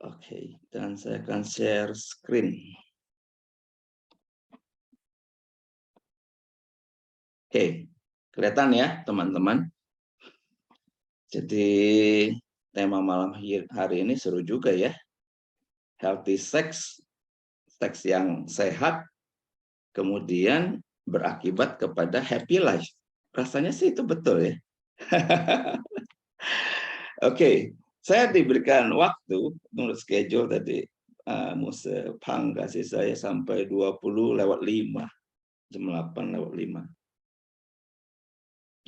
Oke, dan saya akan share screen. Oke, kelihatan ya teman-teman. Jadi tema malam hari ini seru juga ya. Healthy sex, seks yang sehat, kemudian berakibat kepada happy life. Rasanya sih itu betul ya. Oke, saya diberikan waktu menurut schedule tadi Muse Pang kasih saya sampai 20:05, jam 8:05.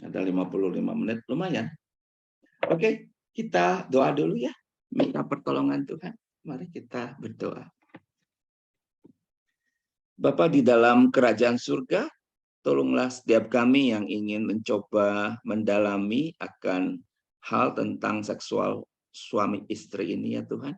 Ada 55 menit, lumayan. Oke, kita doa dulu ya. Minta pertolongan Tuhan. Mari kita berdoa. Bapa di dalam kerajaan surga, tolonglah setiap kami yang ingin mencoba mendalami akan hal tentang seksual suami istri ini ya Tuhan.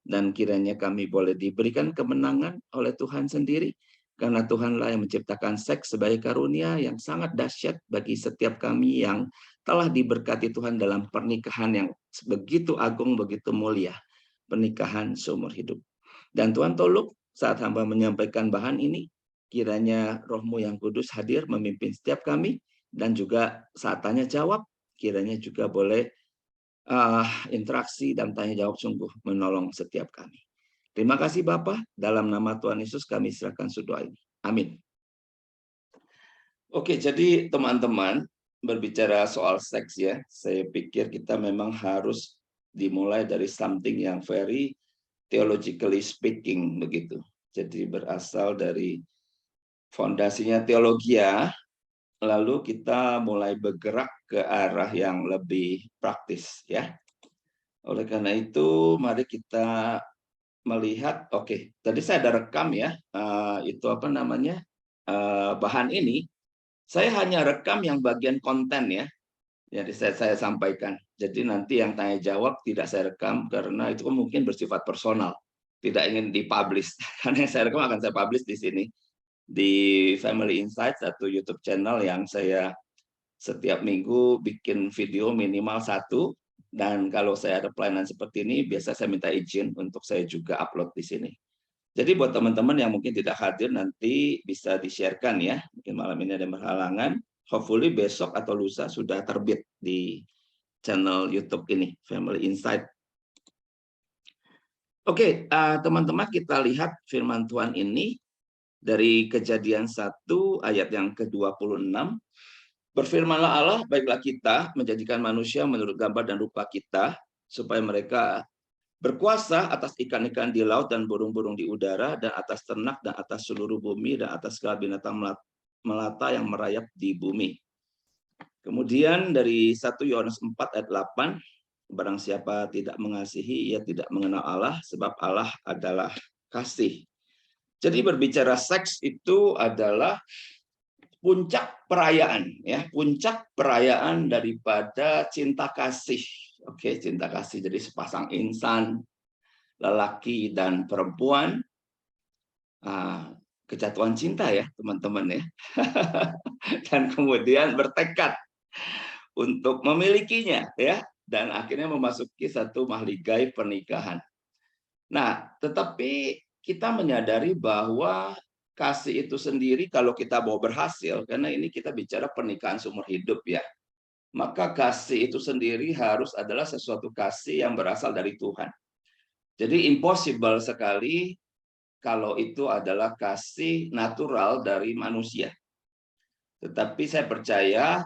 Dan kiranya kami boleh diberikan kemenangan oleh Tuhan sendiri. Karena Tuhanlah yang menciptakan seks sebagai karunia yang sangat dahsyat bagi setiap kami yang telah diberkati Tuhan dalam pernikahan yang begitu agung, begitu mulia. Pernikahan seumur hidup. Dan Tuhan tolong saat hamba menyampaikan bahan ini, kiranya Roh-Mu yang kudus hadir memimpin setiap kami, dan juga saat tanya jawab, kiranya juga boleh interaksi dan tanya jawab sungguh menolong setiap kami. Terima kasih Bapak, dalam nama Tuhan Yesus kami serahkan doa ini. Amin. Oke, jadi teman-teman berbicara soal seks ya, saya pikir kita memang harus dimulai dari something yang very theologically speaking begitu. Jadi berasal dari fondasinya teologi ya, lalu kita mulai bergerak ke arah yang lebih praktis ya. Oleh karena itu, mari kita melihat, oke, tadi saya ada rekam ya, itu apa namanya, bahan ini, saya hanya rekam yang bagian konten ya, jadi saya sampaikan. Jadi nanti yang tanya jawab tidak saya rekam, karena itu mungkin bersifat personal, tidak ingin dipublish, karena yang saya rekam akan saya publish di sini, di Family Insights, satu YouTube channel yang saya setiap minggu bikin video minimal 1, dan kalau saya ada pelayanan seperti ini, biasa saya minta izin untuk saya juga upload di sini. Jadi buat teman-teman yang mungkin tidak hadir, nanti bisa di-share-kan ya. Mungkin malam ini ada berhalangan. Hopefully besok atau lusa sudah terbit di channel YouTube ini, Family Insight. Oke, teman-teman kita lihat firman Tuhan ini dari Kejadian 1 ayat yang ke-26. Berfirmanlah Allah, baiklah kita menjadikan manusia menurut gambar dan rupa kita, supaya mereka berkuasa atas ikan-ikan di laut dan burung-burung di udara, dan atas ternak, dan atas seluruh bumi, dan atas segala binatang melata yang merayap di bumi. Kemudian dari 1 Yohanes 4 ayat 8, barang siapa tidak mengasihi, ia tidak mengenal Allah, sebab Allah adalah kasih. Jadi berbicara seks itu adalah puncak perayaan ya, puncak perayaan daripada cinta kasih. Oke, cinta kasih jadi sepasang insan lelaki dan perempuan kejatuhan cinta ya teman-teman ya. Dan kemudian bertekad untuk memilikinya ya, dan akhirnya memasuki satu mahligai pernikahan. Nah, tetapi kita menyadari bahwa kasih itu sendiri kalau kita mau berhasil, karena ini kita bicara pernikahan seumur hidup ya, maka kasih itu sendiri harus adalah sesuatu kasih yang berasal dari Tuhan. Jadi impossible sekali kalau itu adalah kasih natural dari manusia. Tetapi saya percaya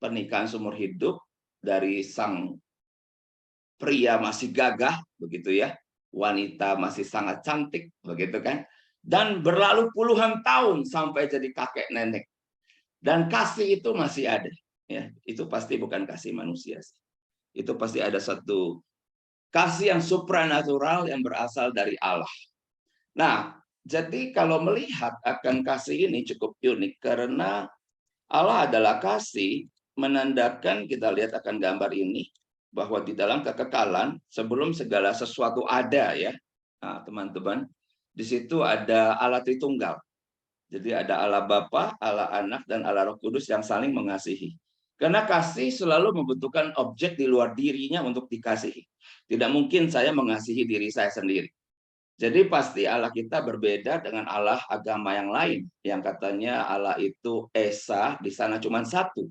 pernikahan seumur hidup dari sang pria masih gagah, begitu ya, wanita masih sangat cantik, begitu kan, dan berlalu puluhan tahun sampai jadi kakek nenek, dan kasih itu masih ada, ya itu pasti bukan kasih manusia, itu pasti ada satu kasih yang supranatural yang berasal dari Allah. Nah, jadi kalau melihat akan kasih ini cukup unik karena Allah adalah kasih, menandakan kita lihat akan gambar ini bahwa di dalam kekekalan sebelum segala sesuatu ada ya, teman-teman, di situ ada Allah Tritunggal. Jadi ada Allah Bapa, Allah Anak, dan Allah Roh Kudus yang saling mengasihi. Karena kasih selalu membutuhkan objek di luar dirinya untuk dikasihi. Tidak mungkin saya mengasihi diri saya sendiri. Jadi pasti Allah kita berbeda dengan Allah agama yang lain, yang katanya Allah itu Esa, di sana cuma satu.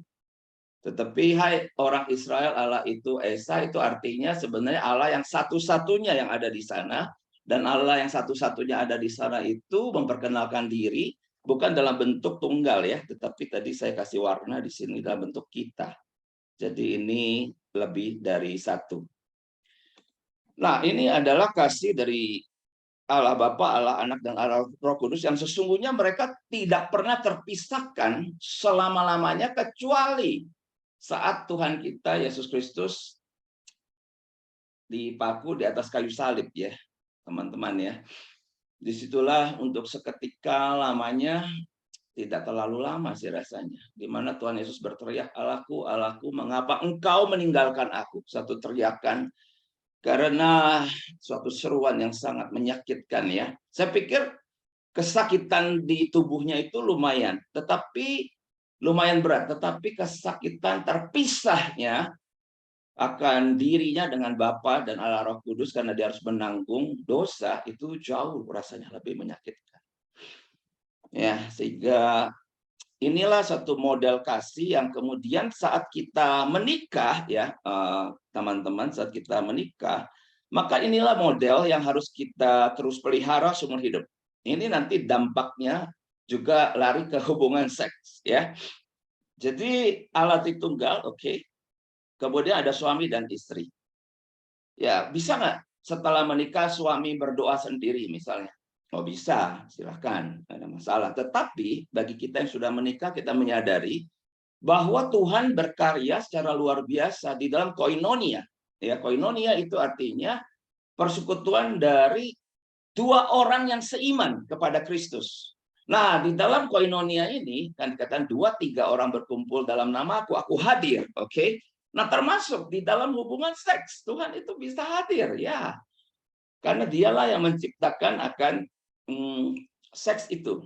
Tetapi hai orang Israel, Allah itu Esa, itu artinya sebenarnya Allah yang satu-satunya yang ada di sana, dan Allah yang satu-satunya ada di sana itu memperkenalkan diri bukan dalam bentuk tunggal ya, tetapi tadi saya kasih warna di sini dalam bentuk kita. Jadi ini lebih dari satu. Nah, ini adalah kasih dari Allah Bapa, Allah Anak, dan Allah Roh Kudus yang sesungguhnya mereka tidak pernah terpisahkan selama-lamanya kecuali saat Tuhan kita Yesus Kristus dipaku di atas kayu salib ya, teman-teman ya. Disitulah untuk seketika lamanya, tidak terlalu lama sih rasanya, di mana Tuhan Yesus berteriak, "Allahku, Allahku, mengapa Engkau meninggalkan aku?" Satu teriakan karena suatu seruan yang sangat menyakitkan ya. Saya pikir kesakitan di tubuhnya itu lumayan, tetapi lumayan berat, tetapi kesakitan terpisahnya akan dirinya dengan Bapa dan Allah Roh Kudus karena dia harus menanggung dosa itu jauh rasanya lebih menyakitkan. Ya, sehingga inilah satu model kasih yang kemudian saat kita menikah ya, teman-teman, saat kita menikah, maka inilah model yang harus kita terus pelihara seumur hidup. Ini nanti dampaknya juga lari ke hubungan seks ya. Jadi Allah Tritunggal, oke. Kemudian ada suami dan istri. Ya, bisa nggak setelah menikah suami berdoa sendiri misalnya? Oh bisa, silahkan, tidak ada masalah. Tetapi bagi kita yang sudah menikah, kita menyadari bahwa Tuhan berkarya secara luar biasa di dalam koinonia. Ya, koinonia itu artinya persekutuan dari dua orang yang seiman kepada Kristus. Nah, di dalam koinonia ini kan dikatakan 2-3 orang berkumpul dalam namaku, aku hadir, oke? Nah, termasuk di dalam hubungan seks, Tuhan itu bisa hadir, ya. Karena dialah yang menciptakan akan seks itu.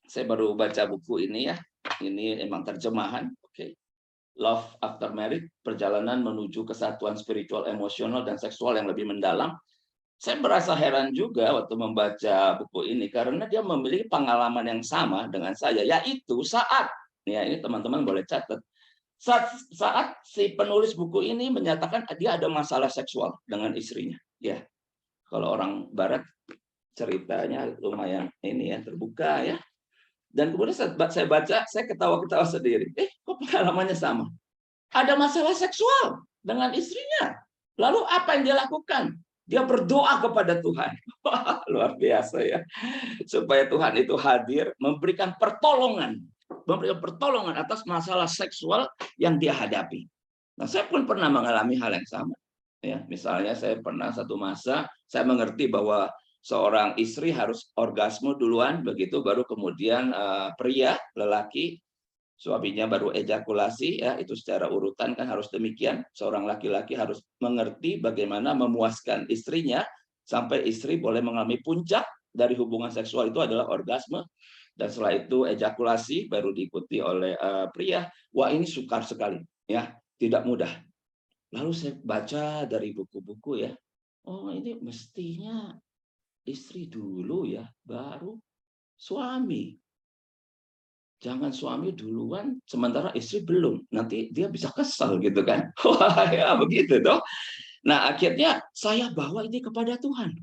Saya baru baca buku ini ya, ini emang terjemahan, oke? Love After Marriage, perjalanan menuju kesatuan spiritual, emosional, dan seksual yang lebih mendalam. Saya merasa heran juga waktu membaca buku ini karena dia memiliki pengalaman yang sama dengan saya, yaitu saat ya ini teman-teman boleh catat saat si penulis buku ini menyatakan dia ada masalah seksual dengan istrinya. Ya, kalau orang Barat ceritanya lumayan ini ya terbuka ya. Dan kemudian saya baca, saya ketawa-ketawa sendiri. Kok pengalamannya sama? Ada masalah seksual dengan istrinya. Lalu apa yang dia lakukan? Dia berdoa kepada Tuhan. Wah, luar biasa ya. Supaya Tuhan itu hadir, memberikan pertolongan atas masalah seksual yang dia hadapi. Nah, saya pun pernah mengalami hal yang sama. Ya, misalnya saya pernah satu masa saya mengerti bahwa seorang istri harus orgasme duluan, begitu baru kemudian pria, lelaki, suaminya baru ejakulasi ya, itu secara urutan kan harus demikian. Seorang laki-laki harus mengerti bagaimana memuaskan istrinya sampai istri boleh mengalami puncak dari hubungan seksual itu adalah orgasme, dan setelah itu ejakulasi baru diikuti oleh pria. Wah, ini sukar sekali ya, tidak mudah. Lalu saya baca dari buku-buku ya, oh ini mestinya istri dulu ya, baru suami. Jangan suami duluan, sementara istri belum. Nanti dia bisa kesal gitu kan. Wah, ya begitu toh. Nah, akhirnya saya bawa ini kepada Tuhan.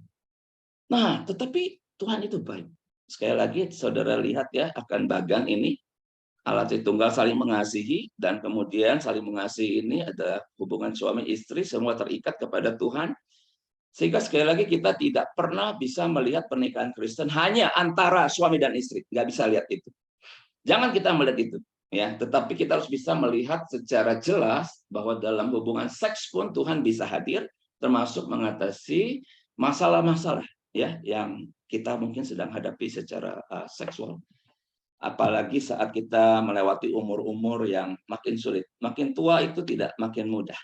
Nah, tetapi Tuhan itu baik. Sekali lagi, saudara lihat ya, akan bagan ini. Allah Tritunggal saling mengasihi, dan kemudian saling mengasihi ini ada hubungan suami istri, semua terikat kepada Tuhan. Sehingga sekali lagi kita tidak pernah bisa melihat pernikahan Kristen hanya antara suami dan istri. Nggak bisa lihat itu. Jangan kita melihat itu, ya. Tetapi kita harus bisa melihat secara jelas bahwa dalam hubungan seks pun Tuhan bisa hadir, termasuk mengatasi masalah-masalah, ya, yang kita mungkin sedang hadapi secara seksual. Apalagi saat kita melewati umur-umur yang makin sulit, makin tua itu tidak makin mudah.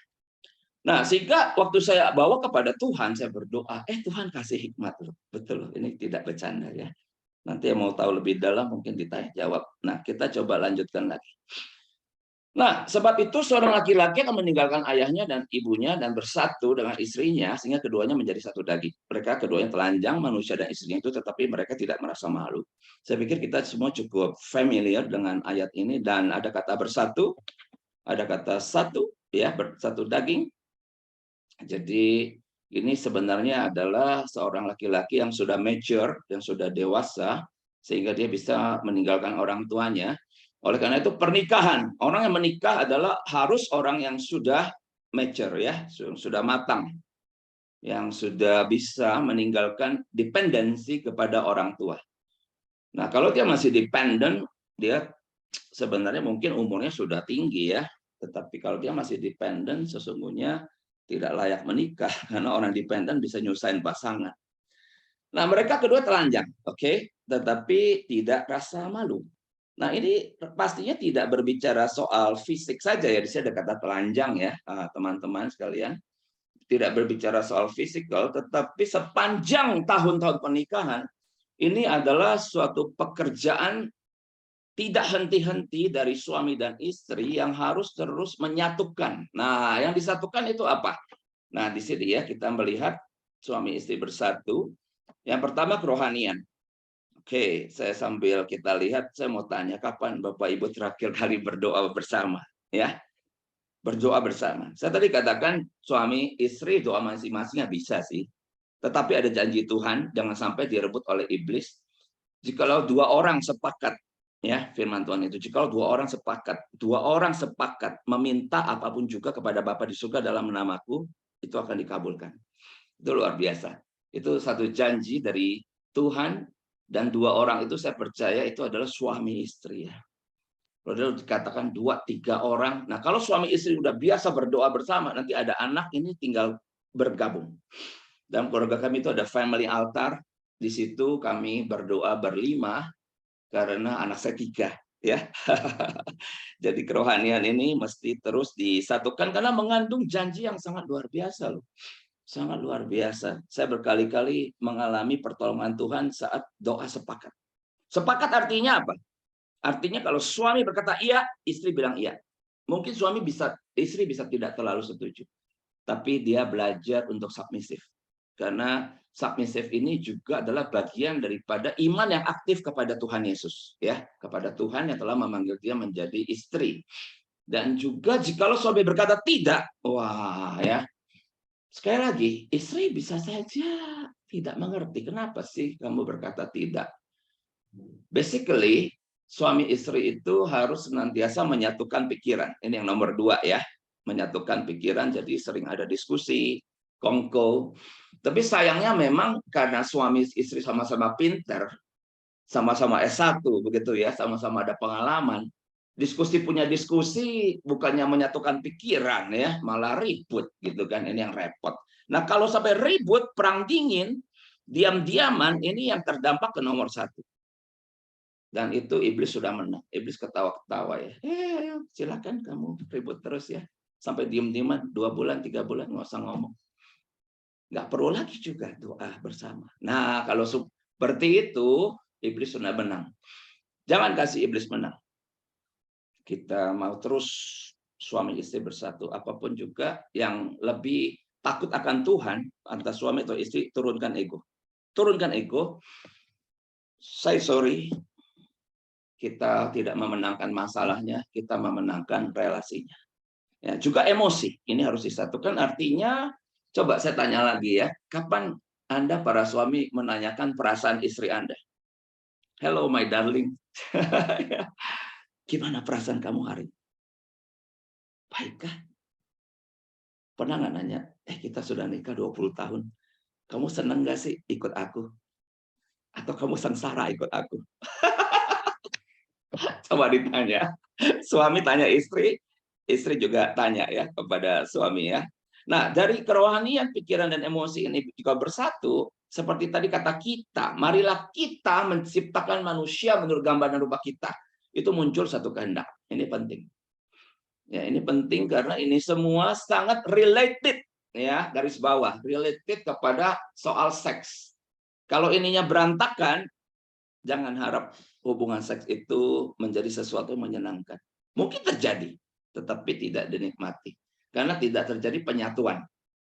Nah, sehingga waktu saya bawa kepada Tuhan, saya berdoa, Tuhan kasih hikmat loh. Betul, ini tidak bercanda ya. Nanti yang mau tahu lebih dalam mungkin ditanya jawab. Nah, kita coba lanjutkan lagi. Nah, sebab itu seorang laki-laki akan meninggalkan ayahnya dan ibunya dan bersatu dengan istrinya sehingga keduanya menjadi satu daging. Mereka keduanya telanjang, manusia dan istrinya itu, tetapi mereka tidak merasa malu. Saya pikir kita semua cukup familiar dengan ayat ini, dan ada kata bersatu, ada kata satu, ya, bersatu daging. Jadi ini sebenarnya adalah seorang laki-laki yang sudah mature, yang sudah dewasa, sehingga dia bisa meninggalkan orang tuanya. Oleh karena itu pernikahan, orang yang menikah adalah harus orang yang sudah mature, ya, sudah matang, yang sudah bisa meninggalkan dependensi kepada orang tua. Nah, kalau dia masih dependent, dia sebenarnya mungkin umurnya sudah tinggi, ya. Tetapi kalau dia masih dependent, sesungguhnya tidak layak menikah karena orang dependent bisa nyusahin pasangan. Nah, mereka kedua telanjang, oke, tetapi tidak rasa malu. Nah, ini pastinya tidak berbicara soal fisik saja, ya. Di sini ada kata telanjang, ya, teman-teman sekalian. Tidak berbicara soal fisikal, tetapi sepanjang tahun-tahun pernikahan, ini adalah suatu pekerjaan tidak henti-henti dari suami dan istri yang harus terus menyatukan. Nah, yang disatukan itu apa? Nah, di sini, ya, kita melihat suami istri bersatu. Yang pertama kerohanian. Oke, saya sambil kita lihat, saya mau tanya, kapan Bapak Ibu terakhir kali berdoa bersama? Ya, berdoa bersama. Saya tadi katakan suami istri doa masing-masingnya bisa sih. Tetapi ada janji Tuhan, jangan sampai direbut oleh iblis. Jikalau dua orang sepakat, ya, firman Tuhan itu, jikalau dua orang sepakat meminta apapun juga kepada Bapa di surga dalam namaku, itu akan dikabulkan. Itu luar biasa. Itu satu janji dari Tuhan, dan dua orang itu saya percaya itu adalah suami istri, ya. Kalau dikatakan 2-3 orang, nah kalau suami istri udah biasa berdoa bersama, nanti ada anak, ini tinggal bergabung. Dalam keluarga kami itu ada family altar, di situ kami berdoa berlima karena anak saya 3, ya. Jadi kerohanian ini mesti terus disatukan karena mengandung janji yang sangat luar biasa, loh. Sangat luar biasa. Saya berkali-kali mengalami pertolongan Tuhan saat doa sepakat. Sepakat artinya apa? Artinya kalau suami berkata iya, istri bilang iya. Mungkin istri bisa tidak terlalu setuju, tapi dia belajar untuk submisif. Karena submisif ini juga adalah bagian daripada iman yang aktif kepada Tuhan Yesus, ya, kepada Tuhan yang telah memanggil dia menjadi istri. Dan juga jikalau suami berkata tidak, wah, ya, sekali lagi, istri bisa saja tidak mengerti. Kenapa sih kamu berkata tidak? Basically, suami istri itu harus senantiasa menyatukan pikiran. Ini yang nomor 2, ya. Menyatukan pikiran, jadi sering ada diskusi, kongko. Tapi sayangnya memang karena suami istri sama-sama pinter, sama-sama S1, begitu, ya, sama-sama ada pengalaman. Punya diskusi bukannya menyatukan pikiran, ya, malah ribut gitu kan. Ini yang repot. Nah, kalau sampai ribut, perang dingin, diam-diaman, ini yang terdampak ke nomor 1. Dan itu iblis sudah menang. Iblis ketawa-ketawa, ya. Silakan kamu ribut terus, ya. Sampai diem-dieman 2 bulan, 3 bulan nggak usah ngomong. Nggak perlu lagi juga doa bersama. Nah, kalau seperti itu, iblis sudah menang. Jangan kasih iblis menang. Kita mau terus suami istri bersatu, apapun juga yang lebih takut akan Tuhan, antara suami atau istri, turunkan ego. Turunkan ego. Say sorry. Kita tidak memenangkan masalahnya, kita memenangkan relasinya. Ya, juga emosi, ini harus disatukan. Artinya, coba saya tanya lagi, ya, kapan Anda para suami menanyakan perasaan istri Anda? Hello my darling, gimana perasaan kamu hari ini? Baikkah? Pernah nggak nanya, kita sudah nikah 20 tahun, kamu senang nggak sih ikut aku? Atau kamu sengsara ikut aku? Coba ditanya. Suami tanya istri, istri juga tanya, ya, kepada suami, ya. Nah, dari kerohanian, pikiran, dan emosi ini juga bersatu, seperti tadi kata kita, marilah kita menciptakan manusia menurut gambar dan rupa kita. Itu muncul satu kehendak. Ini penting. Ya, ini penting karena ini semua sangat related, ya, garis bawah, related kepada soal seks. Kalau ininya berantakan, jangan harap hubungan seks itu menjadi sesuatu yang menyenangkan. Mungkin terjadi, tetapi tidak dinikmati. Karena tidak terjadi penyatuan.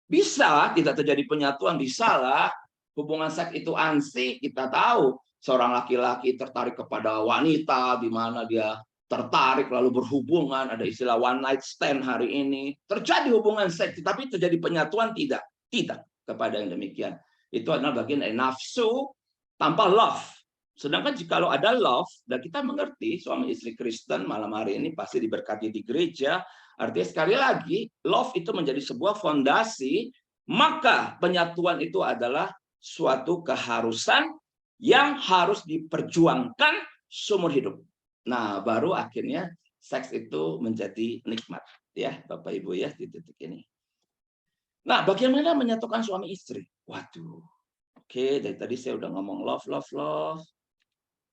Bisa tidak terjadi penyatuan, bisa lah. Hubungan seks itu ansih, kita tahu. Seorang laki-laki tertarik kepada wanita, di mana dia tertarik lalu berhubungan, ada istilah one night stand hari ini. Terjadi hubungan seks, tapi terjadi penyatuan tidak. Tidak kepada yang demikian. Itu adalah bagian dari nafsu tanpa love. Sedangkan jika ada love, dan kita mengerti suami istri Kristen malam hari ini pasti diberkati di gereja, artinya sekali lagi, love itu menjadi sebuah fondasi, maka penyatuan itu adalah suatu keharusan yang harus diperjuangkan seumur hidup. Nah, baru akhirnya seks itu menjadi nikmat. Ya, Bapak Ibu ya, di titik ini. Nah, bagaimana menyatukan suami istri? Waduh, oke, dari tadi saya udah ngomong love, love, love.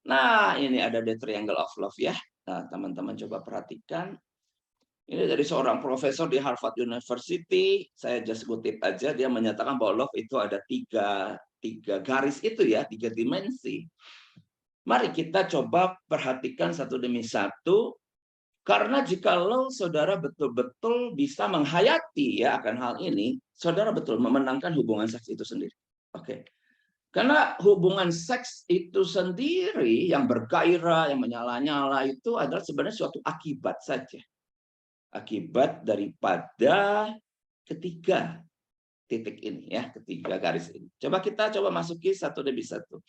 Nah, ini ada the triangle of love ya. Nah, teman-teman coba perhatikan. Ini dari seorang profesor di Harvard University. Saya just kutip aja, dia menyatakan bahwa love itu ada tiga garis itu ya, 3 dimensi. Mari kita coba perhatikan satu demi satu. Karena jikalau saudara betul-betul bisa menghayati ya akan hal ini, saudara betul memenangkan hubungan seks itu sendiri. Oke. Karena hubungan seks itu sendiri yang bergairah, yang menyala-nyala itu adalah sebenarnya suatu akibat saja. Akibat daripada ketiga titik ini ya, ketiga garis ini. Kita masuki satu demi satu.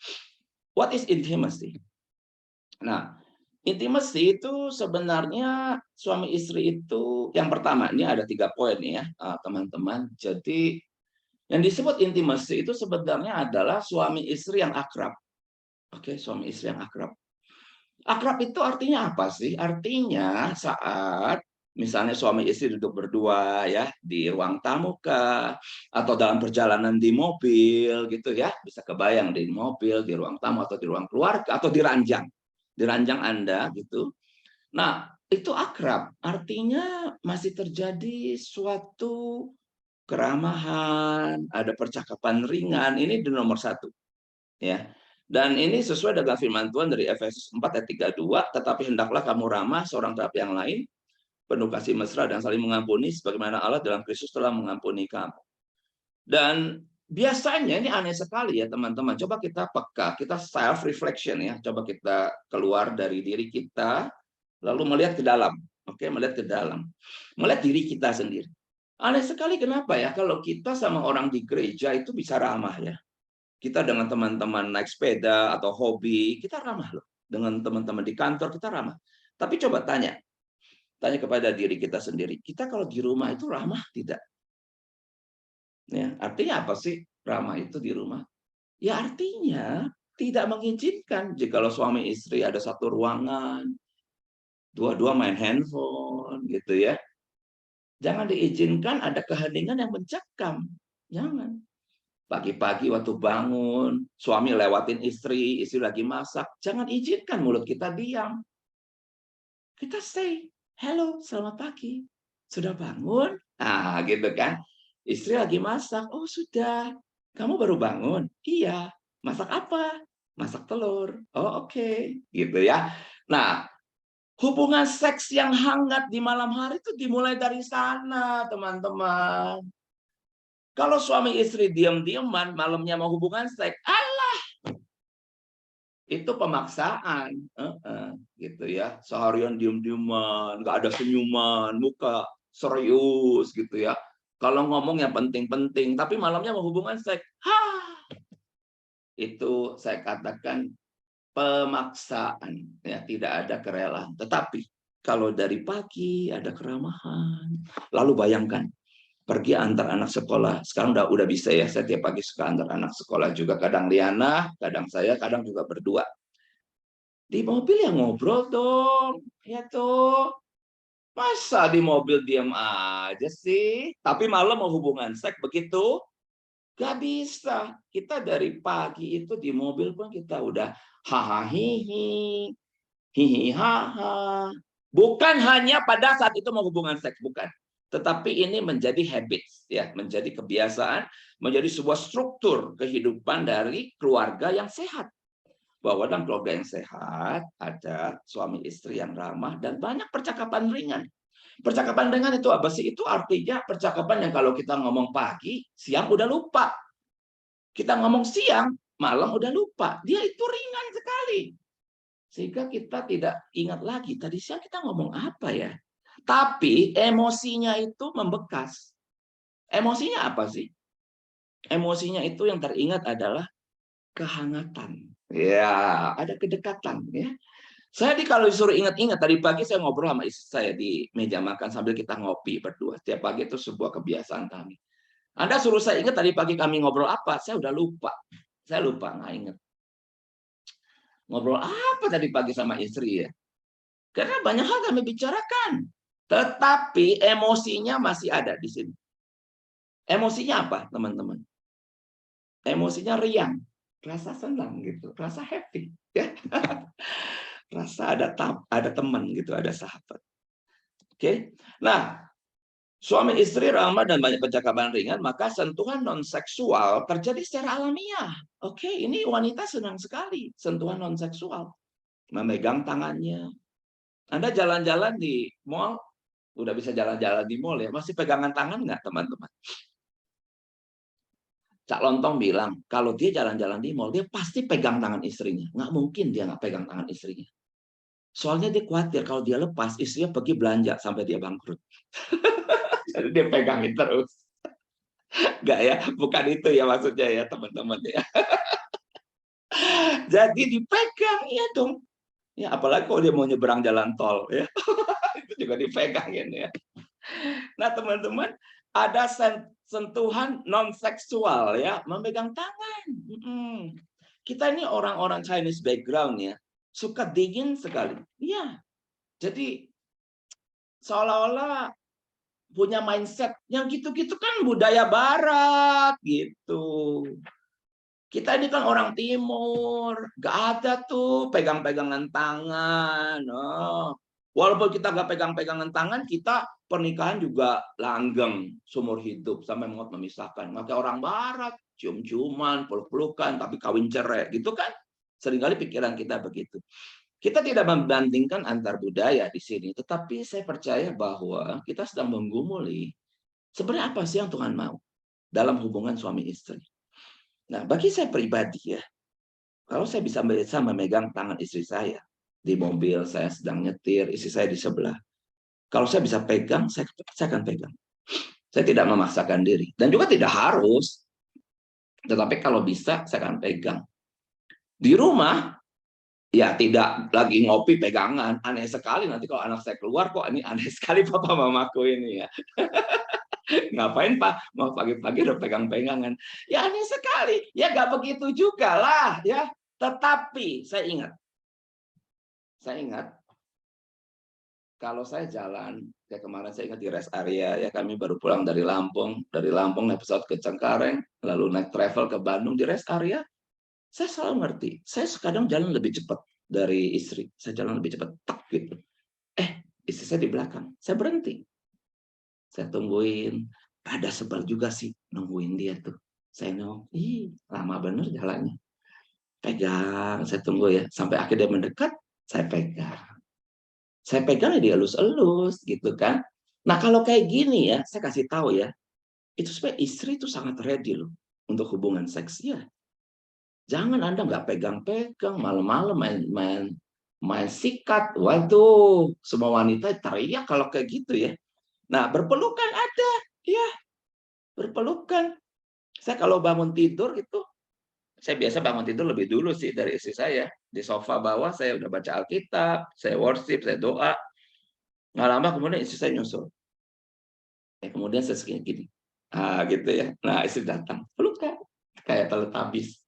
What is intimacy? Nah, intimacy itu sebenarnya suami istri itu yang pertama, ini ada 3 poin ya, teman-teman. Jadi yang disebut intimacy itu sebenarnya adalah suami istri yang akrab. Oke, suami istri yang akrab. Akrab itu artinya apa sih? Artinya saat misalnya suami istri duduk berdua ya di ruang tamu kah, atau dalam perjalanan di mobil gitu ya, bisa kebayang di mobil, di ruang tamu atau di ruang keluarga atau di ranjang Anda gitu. Nah, itu akrab, artinya masih terjadi suatu keramahan, ada percakapan ringan, ini di nomor 1. Ya. Dan ini sesuai dengan firman Tuhan dari Efesus 4 ayat 32, tetapi hendaklah kamu ramah seorang terhadap yang lain, penuh kasih mesra dan saling mengampuni, sebagaimana Allah dalam Kristus telah mengampuni kamu. Dan biasanya ini aneh sekali ya teman-teman, coba kita peka, kita self-reflection ya, coba kita keluar dari diri kita, lalu melihat ke dalam, oke, melihat ke dalam, melihat diri kita sendiri. Aneh sekali kenapa ya, kalau kita sama orang di gereja itu bisa ramah ya. Kita dengan teman-teman naik sepeda atau hobi, kita ramah loh. Dengan teman-teman di kantor, kita ramah. Tapi coba tanya kepada diri kita sendiri. Kita kalau di rumah itu ramah tidak? Ya, artinya apa sih ramah itu di rumah? Ya artinya tidak mengizinkan jika suami istri ada satu ruangan, dua-dua main handphone, gitu ya. Jangan diizinkan ada keheningan yang mencekam. Jangan. Pagi-pagi waktu bangun, suami lewatin istri lagi masak, jangan izinkan mulut kita diam. Kita say, hello, selamat pagi. Sudah bangun? Ah, gitu kan. Istri lagi masak, oh sudah. Kamu baru bangun? Iya. Masak apa? Masak telur. Oh oke. Gitu ya. Nah, hubungan seks yang hangat di malam hari itu dimulai dari sana, teman-teman. Kalau suami istri diam-diaman, malamnya mau hubungan seks, alah, itu pemaksaan, gitu ya. Seharian diam-diaman, nggak ada senyuman, muka serius, gitu ya. Kalau ngomong yang penting-penting, tapi malamnya mau hubungan seks, itu saya katakan pemaksaan, ya tidak ada kerelaan. Tetapi kalau dari pagi ada keramahan, lalu bayangkan. Pergi antar anak sekolah. Sekarang udah bisa ya, saya tiap pagi suka antar anak sekolah juga. Kadang Liana, kadang saya, kadang juga berdua. Di mobil ya ngobrol dong. Ya tuh. Masa di mobil diam aja sih? Tapi malam mau hubungan seks begitu? Gak bisa. Kita dari pagi itu di mobil pun kita udah hahaha hihi haha. Bukan hanya pada saat itu mau hubungan seks, bukan. Tetapi ini menjadi habits, ya, menjadi kebiasaan, menjadi sebuah struktur kehidupan dari keluarga yang sehat. Bahwa dalam keluarga yang sehat ada suami istri yang ramah dan banyak percakapan ringan. Percakapan ringan itu apa sih? Itu artinya percakapan yang kalau kita ngomong pagi, siang udah lupa. Kita ngomong siang, malam udah lupa. Dia itu ringan sekali. Sehingga kita tidak ingat lagi, tadi siang kita ngomong apa ya? Tapi emosinya itu membekas. Emosinya apa sih? Emosinya itu yang teringat adalah kehangatan. Ya, ada kedekatan. Ya. Saya kalau disuruh ingat-ingat, tadi pagi saya ngobrol sama istri saya di meja makan sambil kita ngopi berdua. Setiap pagi itu sebuah kebiasaan kami. Anda suruh saya ingat tadi pagi kami ngobrol apa, saya udah lupa. Saya lupa, nggak ingat. Ngobrol apa tadi pagi sama istri ya? Karena banyak hal kami bicarakan. Tetapi emosinya masih ada di sini. Emosinya apa, teman-teman? Emosinya riang. Rasa senang gitu, rasa happy. Ya. Rasa ada teman gitu, ada sahabat. Oke. Nah, suami istri ramah dan banyak percakapan ringan, maka sentuhan non-seksual terjadi secara alamiah. Oke, ini wanita senang sekali sentuhan non-seksual. Memegang tangannya. Anda jalan-jalan di mall, udah bisa jalan-jalan di mall ya, masih pegangan tangan nggak teman-teman? Cak Lontong bilang, kalau dia jalan-jalan di mall, dia pasti pegang tangan istrinya. Nggak mungkin dia nggak pegang tangan istrinya. Soalnya dia khawatir kalau dia lepas, istrinya pergi belanja sampai dia bangkrut. Jadi dia pegangin terus. Nggak ya, bukan itu ya maksudnya ya teman-teman ya. Jadi dipegang, iya dong. Ya, apalagi kalau dia mau nyeberang jalan tol ya. Itu juga dipegangin ya. Nah, teman-teman, ada sentuhan non seksual ya, memegang tangan. Kita ini orang-orang Chinese background ya, suka dingin sekali. Iya. Jadi seolah-olah punya mindset yang gitu-gitu kan budaya barat gitu. Kita ini kan orang timur, gak ada tuh pegang-pegangan tangan. Oh. Walaupun kita gak pegang-pegangan tangan, kita pernikahan juga langgeng seumur hidup sampai maut memisahkan. Maka orang barat cium-ciuman, peluk-pelukan, tapi kawin cerai gitu kan. Seringkali pikiran kita begitu. Kita tidak membandingkan antar budaya di sini, tetapi saya percaya bahwa kita sedang menggumuli sebenarnya apa sih yang Tuhan mau dalam hubungan suami istri. Nah, bagi saya pribadi ya, kalau saya bisa memegang tangan istri saya di mobil, saya sedang nyetir, istri saya di sebelah. Kalau saya bisa pegang, saya akan pegang. Saya tidak memaksakan diri. Dan juga tidak harus. Tetapi kalau bisa, saya akan pegang. Di rumah, ya tidak lagi ngopi pegangan. Aneh sekali nanti kalau anak saya keluar, kok ini aneh sekali papa mamaku ini ya. Ngapain Pak? Mau pagi-pagi udah pegang-pegangan. Ya aneh sekali. Ya nggak begitu juga lah. Ya. Tetapi saya ingat, kalau saya jalan, kayak kemarin saya ingat di rest area, ya kami baru pulang dari Lampung naik pesawat ke Cengkareng, lalu naik travel ke Bandung di rest area, saya selalu ngerti. Saya kadang jalan lebih cepat dari istri. Saya jalan lebih cepat, tak gitu. Istri saya di belakang. Saya berhenti. Saya tungguin. Pada sebel juga sih nungguin dia tuh. Saya nunggu, lama bener jalannya. Pegang, saya tunggu ya. Sampai akhirnya mendekat, saya pegang. Saya pegang ya dia elus-elus gitu kan. Nah kalau kayak gini ya, saya kasih tahu ya. Itu supaya istri itu sangat ready loh untuk hubungan seks ya. Jangan Anda nggak pegang-pegang, malam-malam main sikat. Waduh, semua wanita teriak kalau kayak gitu ya. Nah, berpelukan ada, ya, berpelukan. Saya kalau bangun tidur itu, saya biasa bangun tidur lebih dulu sih dari istri saya. Di sofa bawah saya udah baca Alkitab, saya worship, saya doa. Nggak lama kemudian istri saya nyusul. Kemudian saya gini, gitu ya. Nah, istri datang, pelukan, kayak Teletubbies.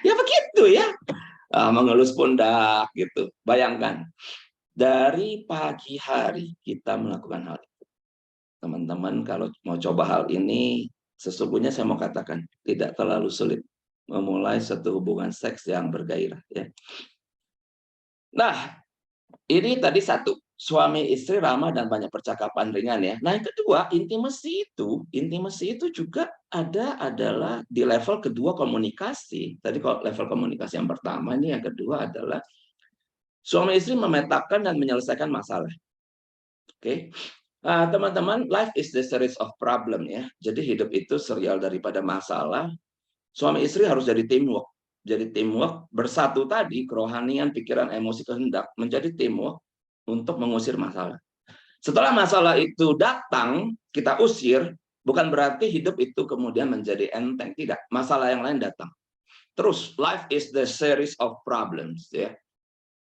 Ya begitu ya, mengelus pundak gitu. Bayangkan, dari pagi hari kita melakukan hal itu. Teman-teman kalau mau coba hal ini, sesungguhnya saya mau katakan tidak terlalu sulit memulai satu hubungan seks yang bergairah. Ya. Nah, ini tadi satu, suami istri ramah dan banyak percakapan ringan ya. Nah, yang kedua, intimasi itu juga adalah di level kedua komunikasi. Tadi kalau level komunikasi yang pertama, ini yang kedua adalah suami istri memetakan dan menyelesaikan masalah. Oke. Teman-teman, life is the series of problem ya. Jadi hidup itu serial daripada masalah. Suami istri harus jadi teamwork. Jadi teamwork bersatu tadi, kerohanian, pikiran, emosi, kehendak menjadi teamwork untuk mengusir masalah. Setelah masalah itu datang, kita usir, bukan berarti hidup itu kemudian menjadi enteng. Tidak, masalah yang lain datang. Terus, life is the series of problems ya.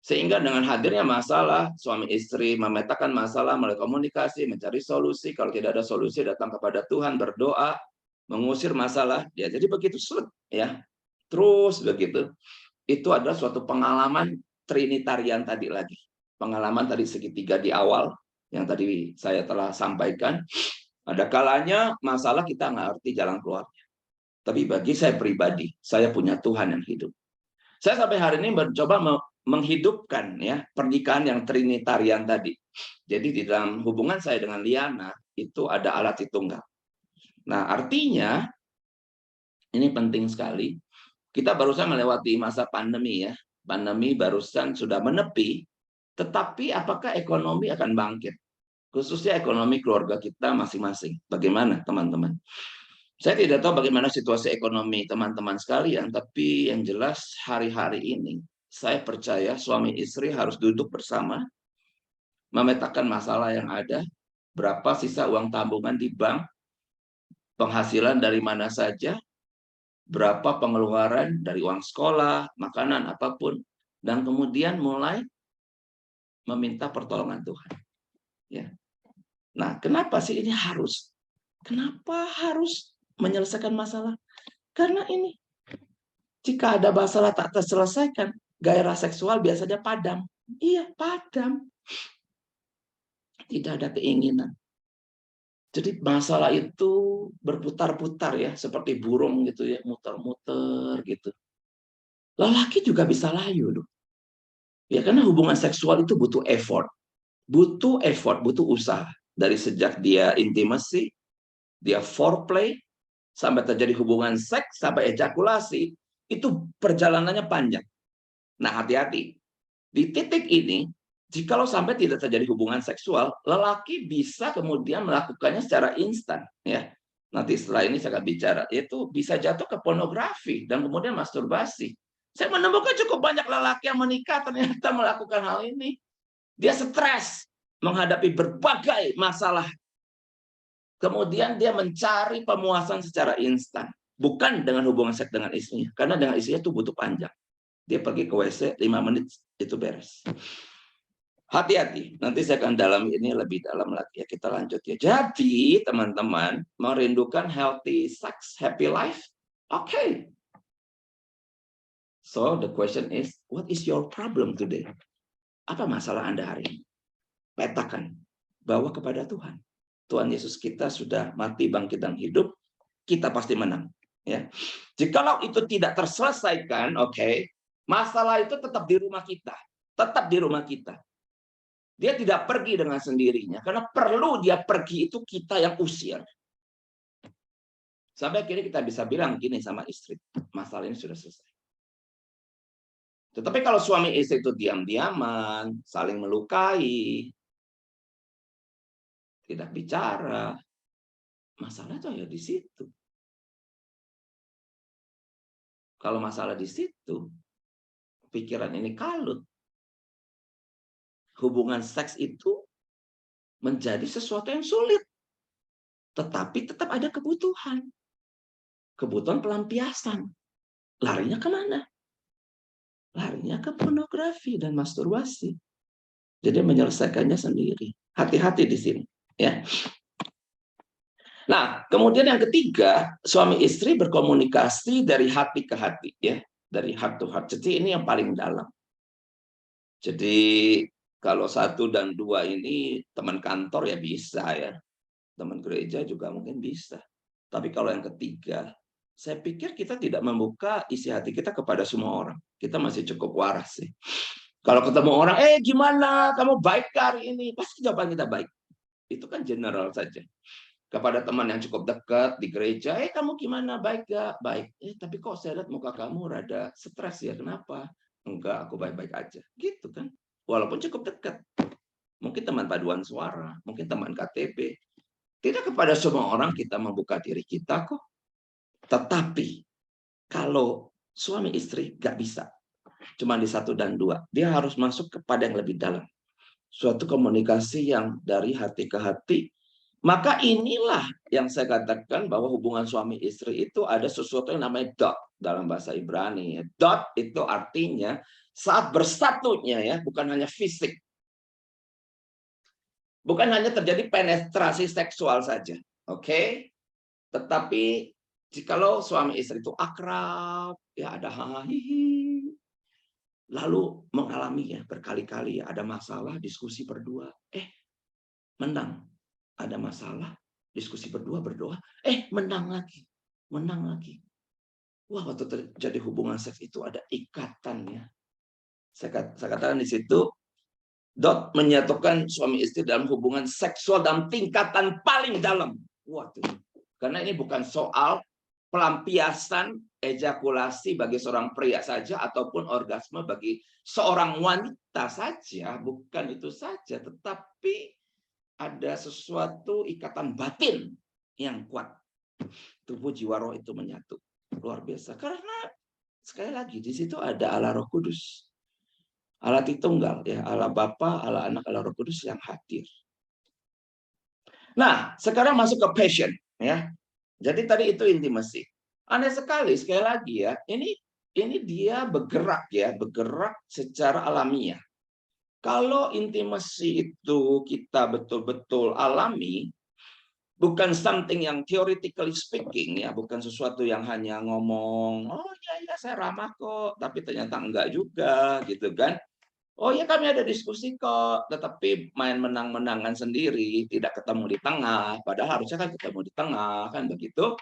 Sehingga dengan hadirnya masalah, suami istri memetakan masalah melalui komunikasi, mencari solusi. Kalau tidak ada solusi, datang kepada Tuhan, berdoa, mengusir masalah. Ya, jadi begitu ya. Terus begitu. Itu adalah suatu pengalaman trinitarian tadi lagi. Pengalaman tadi segitiga di awal yang tadi saya telah sampaikan. Ada kalanya masalah kita nggak ngerti jalan keluarnya. Tapi bagi saya pribadi, saya punya Tuhan yang hidup. Saya sampai hari ini mencoba menghidupkan ya pernikahan yang trinitarian tadi. Jadi di dalam hubungan saya dengan Liana itu ada Allah Tritunggal. Nah, artinya ini penting sekali. Kita barusan melewati masa pandemi ya. Pandemi barusan sudah menepi, tetapi apakah ekonomi akan bangkit? Khususnya ekonomi keluarga kita masing-masing. Bagaimana, teman-teman? Saya tidak tahu bagaimana situasi ekonomi teman-teman sekalian, tapi yang jelas hari-hari ini saya percaya suami istri harus duduk bersama, memetakan masalah yang ada, berapa sisa uang tabungan di bank, penghasilan dari mana saja, berapa pengeluaran dari uang sekolah, makanan, apapun, dan kemudian mulai meminta pertolongan Tuhan. Ya. Nah, kenapa sih ini harus? Kenapa harus menyelesaikan masalah? Karena ini, jika ada masalah tak terselesaikan, gairah seksual biasanya padam. Iya, padam. Tidak ada keinginan. Jadi masalah itu berputar-putar ya, seperti burung gitu ya, muter-muter gitu. Lelaki juga bisa layu loh. Ya, karena hubungan seksual itu butuh effort. Butuh effort, butuh usaha. Dari sejak dia intimacy, dia foreplay, sampai terjadi hubungan seks, sampai ejakulasi, itu perjalanannya panjang. Nah, hati-hati. Di titik ini, jikalau sampai tidak terjadi hubungan seksual, lelaki bisa kemudian melakukannya secara instan. Ya, nanti setelah ini saya akan bicara. Itu bisa jatuh ke pornografi dan kemudian masturbasi. Saya menemukan cukup banyak lelaki yang menikah ternyata melakukan hal ini. Dia stres menghadapi berbagai masalah. Kemudian dia mencari pemuasan secara instan. Bukan dengan hubungan seks dengan istrinya. Karena dengan istrinya itu butuh panjang. Dia pergi ke WC 5 menit, itu beres. Hati-hati, nanti saya akan dalam ini lebih dalam lagi ya. Kita lanjut ya. Jadi teman-teman, merindukan healthy sex, happy life? Okay. So the question is, what is your problem today? Apa masalah Anda hari ini? Petakan, bawa kepada Tuhan. Tuhan Yesus kita sudah mati, bangkit, dan hidup, kita pasti menang. Ya. Jikalau itu tidak terselesaikan, okay, masalah itu tetap di rumah kita. Tetap di rumah kita. Dia tidak pergi dengan sendirinya. Karena perlu dia pergi itu kita yang usir. Sampai akhirnya kita bisa bilang gini sama istri, masalah ini sudah selesai. Tetapi kalau suami istri itu diam-diaman, saling melukai, tidak bicara, masalah itu ya di situ. Kalau masalah di situ, pikiran ini kalut. Hubungan seks itu menjadi sesuatu yang sulit. Tetapi tetap ada kebutuhan. Kebutuhan pelampiasan. Larinya kemana? Larinya ke pornografi dan masturbasi. Jadi menyelesaikannya sendiri. Hati-hati di sini. Ya. Nah, kemudian yang ketiga, suami istri berkomunikasi dari hati ke hati. Ya, dari heart to heart. Jadi ini yang paling dalam. Jadi kalau 1 dan 2 ini teman kantor ya bisa ya. Teman gereja juga mungkin bisa. Tapi kalau yang ketiga, saya pikir kita tidak membuka isi hati kita kepada semua orang. Kita masih cukup waras sih. Kalau ketemu orang, gimana? Kamu baik hari ini? Pasti jawaban kita baik. Itu kan general saja. Kepada teman yang cukup dekat di gereja, kamu gimana? Baik gak? Baik. Tapi kok saya lihat muka kamu rada stres ya? Kenapa? Enggak, aku baik-baik aja. Gitu kan. Walaupun cukup dekat. mungkin teman paduan suara, mungkin teman KTP. Tidak kepada semua orang kita membuka diri kita kok. Tetapi kalau suami istri nggak bisa, cuma di 1 dan 2, dia harus masuk kepada yang lebih dalam. Suatu komunikasi yang dari hati ke hati. Maka inilah yang saya katakan bahwa hubungan suami istri itu ada sesuatu yang namanya dot dalam bahasa Ibrani. Dot itu artinya saat bersatunya, ya, bukan hanya fisik. Bukan hanya terjadi penetrasi seksual saja. Oke? Tetapi jikalau suami istri itu akrab, ya ada hihi, lalu mengalaminya berkali-kali, ada masalah, diskusi berdua, menang. Ada masalah, diskusi berdua, berdoa, menang lagi. Menang lagi. Wah, waktu terjadi hubungan seks itu ada ikatannya. Saya katakan di situ, dot menyatukan suami istri dalam hubungan seksual dalam tingkatan paling dalam. Waduh. Karena ini bukan soal pelampiasan ejakulasi bagi seorang pria saja ataupun orgasme bagi seorang wanita saja, bukan itu saja, tetapi ada sesuatu ikatan batin yang kuat. Tubuh jiwa roh itu menyatu. Luar biasa. Karena sekali lagi di situ ada Allah Roh Kudus. Allah Tritunggal, ya, Allah Bapa, Allah Anak, Allah Roh Kudus yang hadir. Nah, sekarang masuk ke passion, ya. Jadi tadi itu intimasi. Aneh sekali lagi, ya. Ini dia bergerak, ya, bergerak secara alamiah. Kalau intimasi itu kita betul-betul alami, bukan something yang theoretically speaking, ya, bukan sesuatu yang hanya ngomong, oh ya saya ramah kok, tapi ternyata enggak juga, gitu kan? Oh ya kami ada diskusi kok, tetapi main menang-menangan sendiri, tidak ketemu di tengah, padahal harusnya kan ketemu di tengah, kan begitu?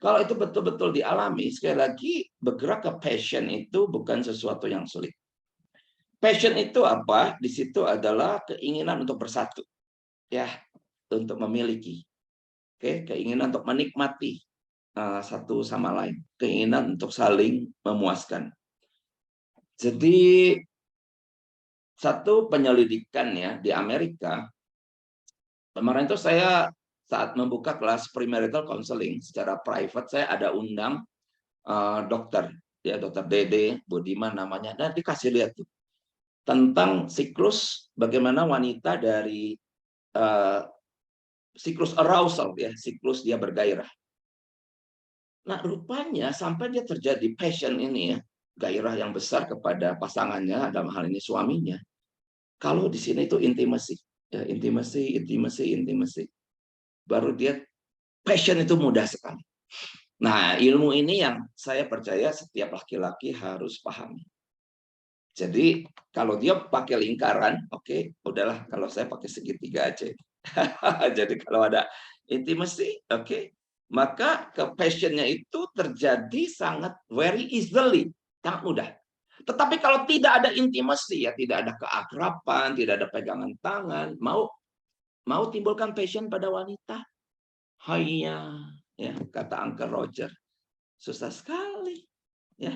Kalau itu betul-betul dialami, sekali lagi bergerak ke passion itu bukan sesuatu yang sulit. Passion itu apa? Di situ adalah keinginan untuk bersatu, ya, untuk memiliki, keinginan untuk menikmati satu sama lain, keinginan untuk saling memuaskan. Jadi satu penyelidikan, ya, di Amerika kemarin itu saya saat membuka kelas premarital counseling secara private, saya ada undang dokter, ya, dokter Dede Budiman namanya, dan dikasih lihat tuh tentang siklus bagaimana wanita dari siklus arousal, ya, siklus dia bergairah. Nah, rupanya sampai dia terjadi passion ini, ya, gairah yang besar kepada pasangannya, dalam hal ini suaminya. Kalau di sini itu intimasi, ya, intimasi. Baru dia passion itu mudah sekali. Nah, ilmu ini yang saya percaya setiap laki-laki harus pahami. Jadi kalau dia pakai lingkaran, oke, udahlah kalau saya pakai segitiga aja. Jadi kalau ada intimacy, oke, maka ke passionnya itu terjadi sangat very easily, sangat mudah. Tetapi kalau tidak ada intimacy, ya, tidak ada keakraban, tidak ada pegangan tangan, mau timbulkan passion pada wanita, hanya, ya, kata Uncle Roger, susah sekali, ya.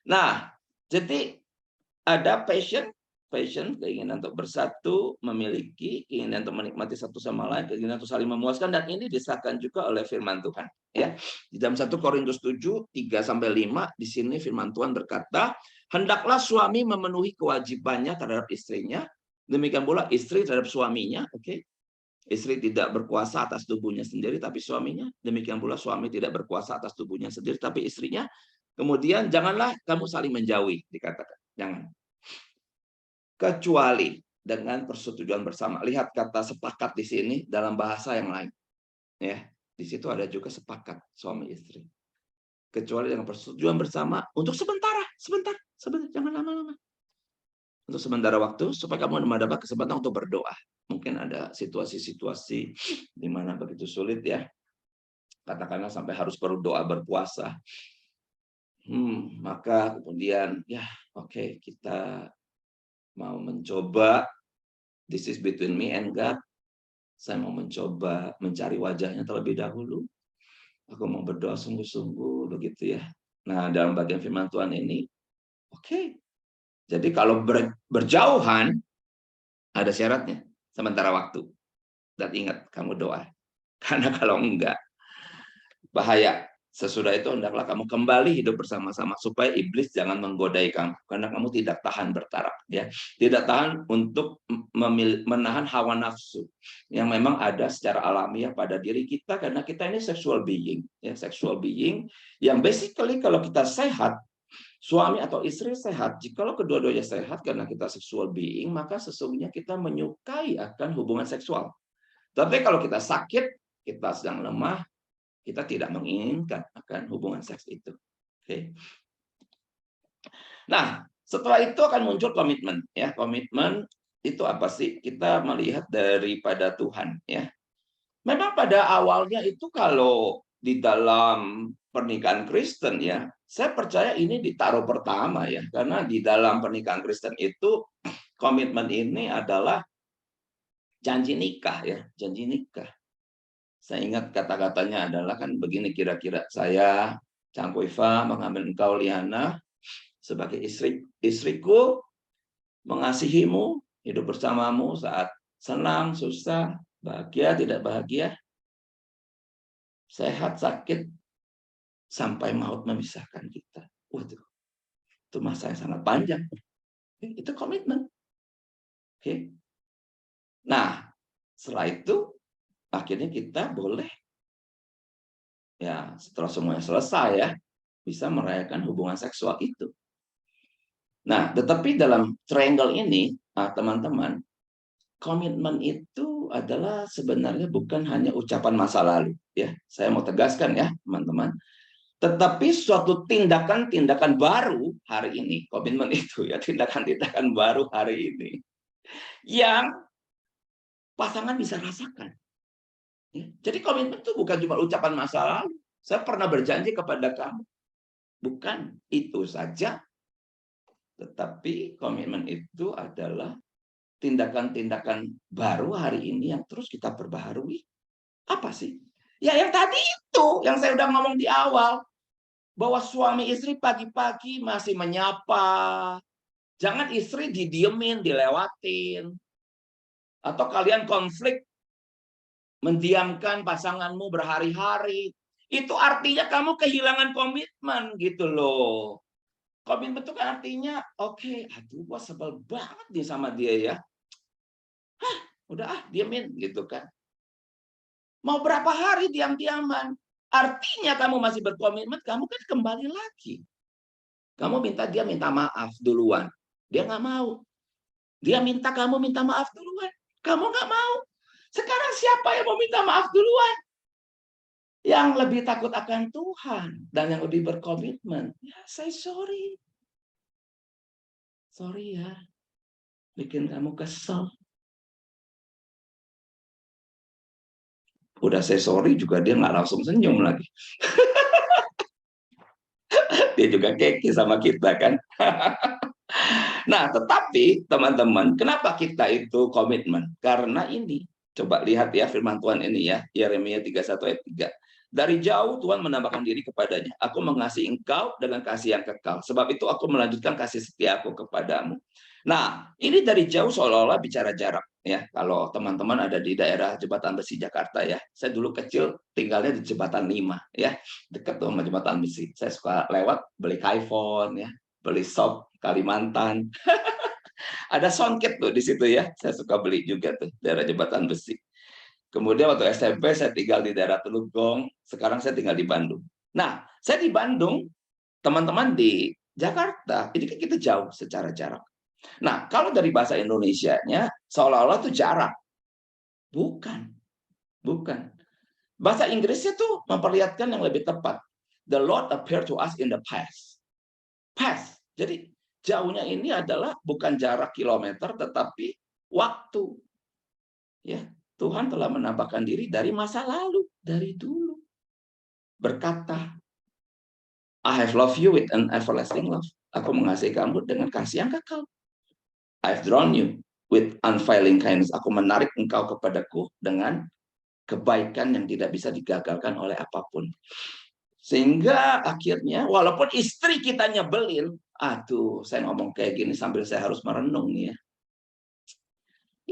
Nah, jadi ada passion, keinginan untuk bersatu, memiliki, keinginan untuk menikmati satu sama lain, keinginan untuk saling memuaskan, dan ini disahkan juga oleh firman Tuhan. Ya, di dalam 1 Korintus 7, 3-5, di sini firman Tuhan berkata, hendaklah suami memenuhi kewajibannya terhadap istrinya, demikian pula istri terhadap suaminya. Oke, istri tidak berkuasa atas tubuhnya sendiri, tapi suaminya. Demikian pula suami tidak berkuasa atas tubuhnya sendiri, tapi istrinya. Kemudian janganlah kamu saling menjauhi, dikatakan. Jangan. Kecuali dengan persetujuan bersama. Lihat kata sepakat di sini dalam bahasa yang lain. Ya, di situ ada juga sepakat suami istri. Kecuali dengan persetujuan bersama untuk sebentar, jangan lama-lama. Untuk sementara waktu supaya kamu mendapat kesempatan untuk berdoa. Mungkin ada situasi-situasi di mana begitu sulit, ya. Katakanlah sampai harus berdoa berpuasa. Maka kemudian, ya, oke, kita mau mencoba, this is between me and God. Saya mau mencoba mencari wajahnya terlebih dahulu. Aku mau berdoa sungguh-sungguh, begitu, ya. Nah, dalam bagian firman Tuhan ini, oke. Jadi kalau berjauhan, Ada syaratnya, sementara waktu. Dan ingat, kamu doa. Karena kalau enggak, bahaya. Sesudah itu hendaklah kamu kembali hidup bersama-sama supaya iblis jangan menggodai kamu karena kamu tidak tahan bertaraf, ya. Tidak tahan untuk menahan hawa nafsu yang memang ada secara alamiah pada diri kita karena kita ini sexual being, ya, sexual being yang basically kalau kita sehat, suami atau istri sehat, jikalau kedua-duanya sehat karena kita sexual being, maka sesungguhnya kita menyukai akan hubungan seksual. Tapi kalau kita sakit, kita sedang lemah, kita tidak menginginkan akan hubungan seks itu. Oke. Nah, setelah itu akan muncul komitmen, ya. Komitmen itu apa sih? Kita melihat daripada Tuhan, ya. Memang pada awalnya itu kalau di dalam pernikahan Kristen, ya, saya percaya ini ditaruh pertama, ya, karena di dalam pernikahan Kristen itu komitmen ini adalah janji nikah, ya, janji nikah. Saya ingat kata-katanya adalah kan begini kira-kira, saya Cangku Eva mengambil engkau Liana sebagai istriku, mengasihimu, hidup bersamamu saat senang, susah, bahagia, tidak bahagia, sehat, sakit, sampai maut memisahkan kita. Waduh, itu masa yang sangat panjang. Itu komitmen. Oke. Nah, setelah itu akhirnya kita boleh, ya setelah semuanya selesai, ya, bisa merayakan hubungan seksual itu. Nah, tetapi dalam triangle ini, teman-teman, komitmen itu adalah sebenarnya bukan hanya ucapan masa lalu, ya. Saya mau tegaskan, ya, teman-teman. Tetapi suatu tindakan-tindakan baru hari ini, komitmen itu, ya, tindakan-tindakan baru hari ini yang pasangan bisa rasakan. Ya. Jadi komitmen itu bukan cuma ucapan masa lalu. Saya pernah berjanji kepada kamu. Bukan itu saja. Tetapi komitmen itu adalah tindakan-tindakan baru hari ini yang terus kita perbaharui. Apa sih? Ya yang tadi itu, yang saya udah ngomong di awal. Bahwa suami istri pagi-pagi masih menyapa. Jangan istri didiemin, dilewatin. Atau kalian konflik, mendiamkan pasanganmu berhari-hari. Itu artinya kamu kehilangan komitmen gitu loh. Komitmen itu kan artinya, oke, aduh gua sebel banget nih sama dia, ya. Udah diemin gitu kan. Mau berapa hari diam-diaman? Artinya kamu masih berkomitmen, kamu kan kembali lagi. Kamu minta dia minta maaf duluan. Dia nggak mau. Dia minta kamu minta maaf duluan. Kamu nggak mau. Sekarang siapa yang mau minta maaf duluan? Yang lebih takut akan Tuhan dan yang lebih berkomitmen. Ya, say sorry. Sorry ya. Bikin kamu kesel. Udah say sorry juga dia nggak langsung senyum lagi. Dia juga keki sama kita kan. Nah, tetapi teman-teman, kenapa kita itu komitmen? Karena ini, coba lihat ya firman Tuhan ini, ya, Yeremia 31 ayat 3. Dari jauh Tuhan menambahkan diri kepadanya. Aku mengasihi engkau dengan kasih yang kekal. Sebab itu aku melanjutkan kasih setiaku kepadamu. Nah, ini dari jauh seolah-olah bicara jarak. Ya, kalau teman-teman ada di daerah Jembatan Besi Jakarta, ya. Saya dulu kecil tinggalnya di Jembatan 5, ya. Dekat sama Jembatan Besi. Saya suka lewat beli iPhone, ya. Beli sop Kalimantan. Ada songket tuh di situ, ya. Saya suka beli juga tuh daerah Jembatan Besi. Kemudian waktu SMP saya tinggal di daerah Teluk Gong, sekarang saya tinggal di Bandung. Nah, saya di Bandung, teman-teman di Jakarta, ini kan kita jauh secara jarak. Nah, kalau dari bahasa Indonesianya seolah-olah itu jarak. Bukan. Bukan. Bahasa Inggrisnya tuh memperlihatkan yang lebih tepat. The Lord appeared to us in the past. Past. Jadi jauhnya ini adalah bukan jarak kilometer tetapi waktu. Ya, Tuhan telah menampakkan diri dari masa lalu, dari dulu. Berkata, I have loved you with an everlasting love. Aku mengasihi kamu dengan kasih yang kekal. I've drawn you with unfailing kindness. Aku menarik engkau kepadaku dengan kebaikan yang tidak bisa digagalkan oleh apapun. Sehingga akhirnya walaupun istri kita nyebelin, aduh saya ngomong kayak gini sambil saya harus merenung ya.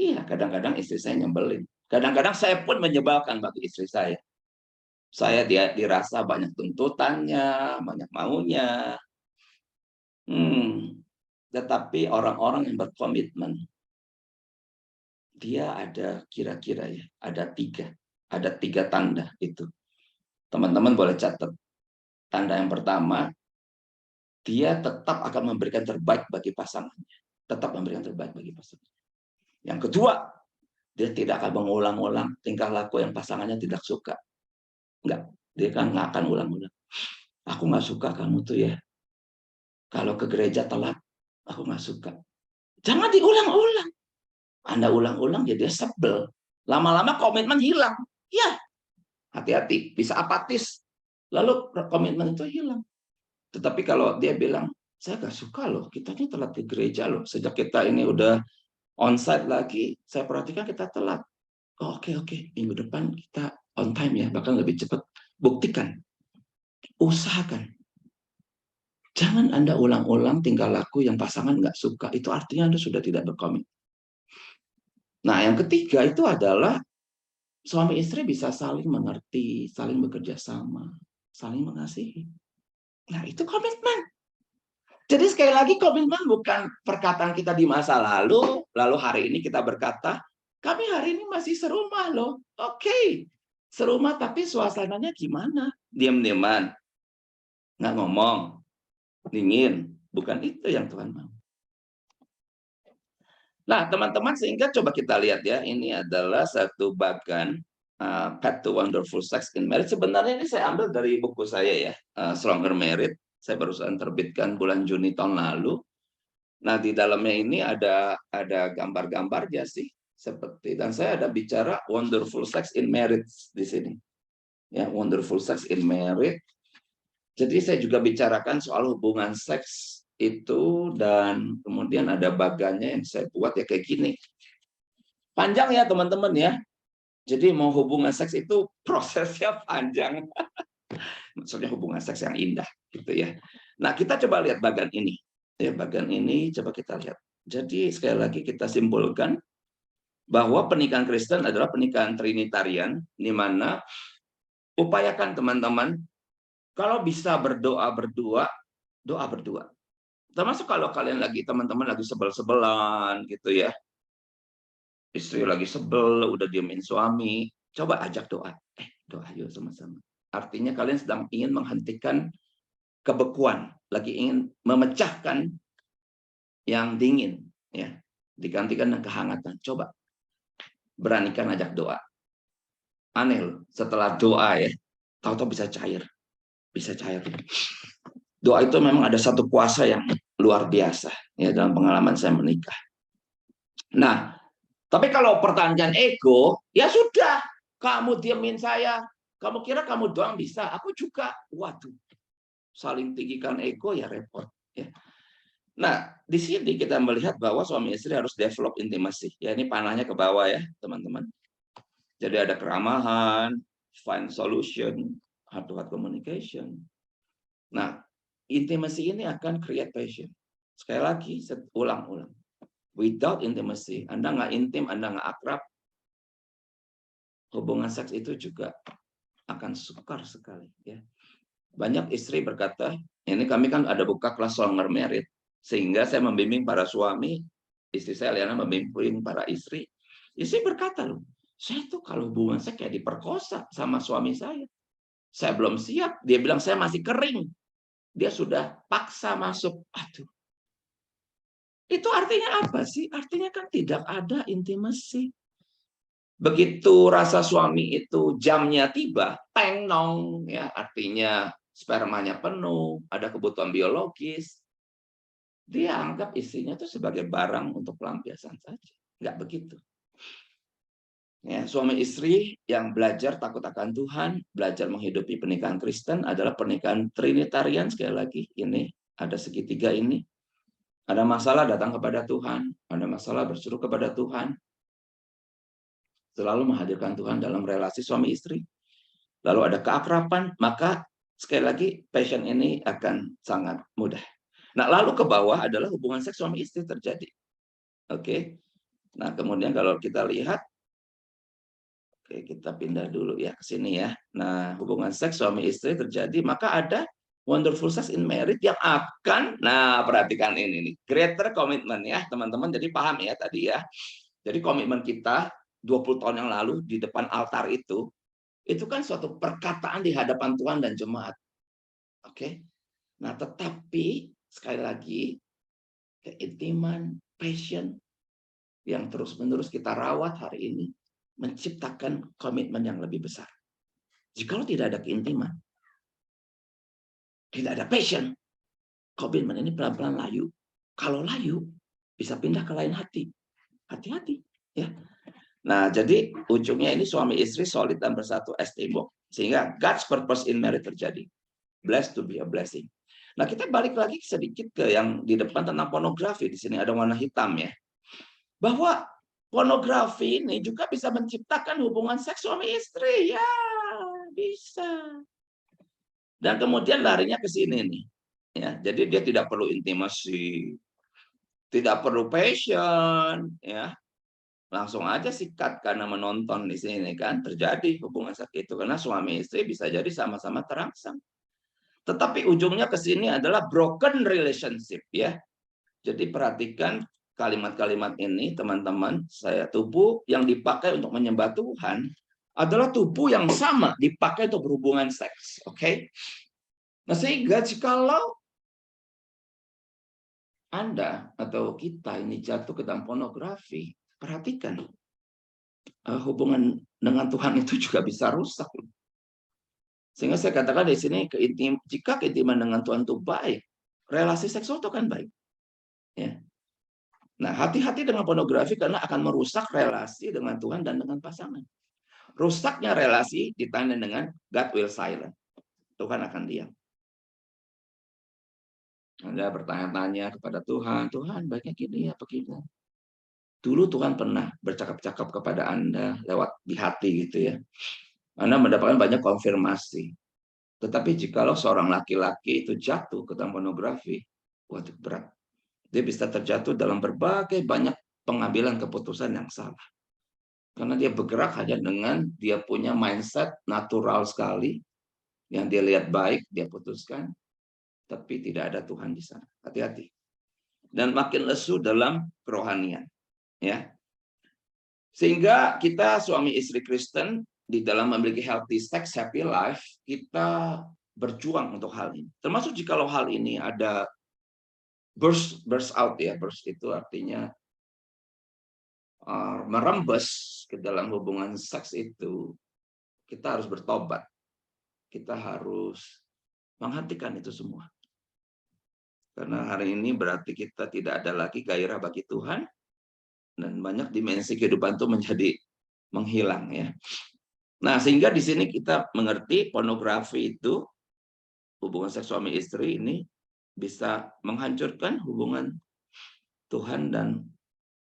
Iya, kadang-kadang istri saya nyebelin. Kadang-kadang saya pun menyebalkan bagi istri saya. Saya dia dirasa banyak tuntutannya, banyak maunya. Tetapi orang-orang yang berkomitmen, dia ada kira-kira ya, ada tiga tanda itu. Teman-teman boleh catat. Tanda yang pertama, dia tetap akan memberikan terbaik bagi pasangannya. Tetap memberikan terbaik bagi pasangannya. Yang kedua, dia tidak akan mengulang-ulang tingkah laku yang pasangannya tidak suka. Enggak, dia kan nggak akan ulang-ulang. Aku nggak suka kamu tuh ya. Kalau ke gereja telat, aku nggak suka. Jangan diulang-ulang. Anda ulang-ulang ya dia sebel. Lama-lama komitmen hilang. Ya, hati-hati, bisa apatis. Lalu komitmen itu hilang. Tetapi kalau dia bilang, saya nggak suka loh, kita ini telat ke gereja loh. Sejak kita ini udah onsite lagi, saya perhatikan kita telat. Oh, oke, minggu depan kita on time ya, bahkan lebih cepat. Buktikan, usahakan. Jangan Anda ulang-ulang tingkah laku yang pasangan nggak suka. Itu artinya Anda sudah tidak berkomitmen. Nah, yang ketiga itu adalah suami istri bisa saling mengerti, saling bekerja sama, saling mengasihi. Nah, itu komitmen. Jadi sekali lagi komitmen bukan perkataan kita di masa lalu hari ini kita berkata, kami hari ini masih serumah loh. Oke, serumah tapi suasananya gimana? Diam-diaman, nggak ngomong, dingin. Bukan itu yang Tuhan mau. Nah, teman-teman, sehingga coba kita lihat ya, ini adalah satu bagan Path to Wonderful Sex in Marriage. Sebenarnya ini saya ambil dari buku saya ya, Stronger Married. Saya barusan terbitkan bulan Juni tahun lalu. Nah, di dalamnya ini ada gambar-gambarnya sih, seperti, dan saya ada bicara Wonderful Sex in Marriage di sini. Ya, Wonderful Sex in Marriage. Jadi saya juga bicarakan soal hubungan seks itu, dan kemudian ada bagannya yang saya buat ya kayak gini. Panjang ya teman-teman ya. Jadi mau hubungan seks itu prosesnya panjang. Maksudnya hubungan seks yang indah gitu ya. Nah, kita coba lihat bagan ini. Ya, bagan ini coba kita lihat. Jadi sekali lagi kita simpulkan bahwa pernikahan Kristen adalah pernikahan Trinitarian, di mana upayakan teman-teman kalau bisa berdoa berdua, doa berdua. Termasuk kalau kalian lagi, teman-teman lagi sebel-sebelan gitu ya, istri lagi sebel, udah diemin suami, coba ajak doa. Doa yuk sama-sama. Artinya kalian sedang ingin menghentikan kebekuan, lagi ingin memecahkan yang dingin, ya, digantikan dengan kehangatan. Coba beranikan ajak doa. Aneh loh, setelah doa ya, tahu-tahu bisa cair, bisa cair. Doa itu memang ada satu kuasa yang luar biasa ya dalam pengalaman saya menikah. Nah, tapi kalau pertanyaan ego, ya sudah, kamu diemin saya, kamu kira kamu doang bisa, aku juga. Waduh, saling tinggikan ego ya repot. Ya. Nah, di sini kita melihat bahwa suami istri harus develop intimacy. Ya, ini panahnya ke bawah ya, teman-teman. Jadi ada keramahan, find solution, heart-to-heart communication. Nah, intimacy ini akan create passion. Sekali lagi, ulang-ulang. Without intimacy, Anda nggak intim, Anda nggak akrab, hubungan seks itu juga akan sukar sekali. Ya. Banyak istri berkata, ini kami kan ada buka kelas Stronger Married, sehingga saya membimbing para suami, istri saya Liana membimbing para istri. Istri berkata loh, saya tuh kalau hubungan saya kayak diperkosa sama suami saya. Saya belum siap, dia bilang saya masih kering. Dia sudah paksa masuk. Aduh. Itu artinya apa sih? Artinya kan tidak ada intimasi. Begitu rasa suami itu jamnya tiba, teng nong, ya artinya spermanya penuh, ada kebutuhan biologis. Dia anggap istrinya itu sebagai barang untuk pelampiasan saja. Nggak begitu. Ya, suami istri yang belajar takut akan Tuhan, belajar menghidupi pernikahan Kristen adalah pernikahan Trinitarian. Sekali lagi, ini ada segitiga ini. Ada masalah datang kepada Tuhan, ada masalah berseru kepada Tuhan, selalu menghadirkan Tuhan dalam relasi suami istri. Lalu ada keakraban, maka sekali lagi passion ini akan sangat mudah. Nah, lalu ke bawah adalah hubungan seks suami istri terjadi. Oke. Nah, kemudian kalau kita lihat, oke, kita pindah dulu ya ke sini ya. Nah, hubungan seks suami istri terjadi, maka ada wonderful sex in marriage yang akan, nah perhatikan ini nih, greater commitment ya teman-teman, jadi paham ya tadi ya. Jadi komitmen kita 20 tahun yang lalu di depan altar itu kan suatu perkataan di hadapan Tuhan dan jemaat. Oke. Nah, tetapi sekali lagi keintiman, passion yang terus-menerus kita rawat hari ini menciptakan komitmen yang lebih besar. Jikalau tidak ada keintiman, tidak ada passion, komitmen ini pelan-pelan layu. Kalau layu, bisa pindah ke lain hati. Hati-hati, ya. Nah, jadi ujungnya ini suami istri solid dan bersatu as tembok. Sehingga God's purpose in marriage terjadi. Blessed to be a blessing. Nah, kita balik lagi sedikit ke yang di depan tentang pornografi. Di sini ada warna hitam ya. Bahwa pornografi ini juga bisa menciptakan hubungan seks suami istri. Ya, bisa. Dan kemudian larinya ke sini nih. Ya, jadi dia tidak perlu intimasi, tidak perlu passion, ya. Langsung aja sikat karena menonton di sini kan terjadi hubungan seks itu karena suami istri bisa jadi sama-sama terangsang. Tetapi ujungnya ke sini adalah broken relationship ya. Jadi perhatikan kalimat-kalimat ini teman-teman, saya tubuh yang dipakai untuk menyembah Tuhan adalah tubuh yang sama dipakai untuk berhubungan seks, oke? Nah, sehingga jikalau Anda atau kita ini jatuh ke dalam pornografi, perhatikan hubungan dengan Tuhan itu juga bisa rusak. Sehingga saya katakan di sini jika keintiman dengan Tuhan itu baik, relasi seksual itu kan baik. Ya. Nah, hati-hati dengan pornografi karena akan merusak relasi dengan Tuhan dan dengan pasangan. Rusaknya relasi ditandai dengan God will silent. Tuhan akan diam. Anda bertanya-tanya kepada Tuhan, Tuhan baiknya gini ya, begini. Dulu Tuhan pernah bercakap-cakap kepada Anda lewat di hati gitu ya. Anda mendapatkan banyak konfirmasi. Tetapi jikalau seorang laki-laki itu jatuh ke dalam pornografi, waduh berat. Dia bisa terjatuh dalam berbagai banyak pengambilan keputusan yang salah. Karena dia bergerak hanya dengan dia punya mindset natural sekali, yang dia lihat baik, dia putuskan, tapi tidak ada Tuhan di sana. Hati-hati. Dan makin lesu dalam kerohanian. Ya. Sehingga kita suami istri Kristen di dalam memiliki healthy sex, happy life, kita berjuang untuk hal ini. Termasuk jikalau hal ini ada burst out ya, burst itu artinya merembes ke dalam hubungan seks itu, kita harus bertobat. Kita harus menghentikan itu semua. Karena hari ini berarti kita tidak ada lagi gairah bagi Tuhan, dan banyak dimensi kehidupan itu menjadi menghilang ya. Nah, sehingga di sini kita mengerti pornografi itu, hubungan seks suami istri ini bisa menghancurkan hubungan Tuhan dan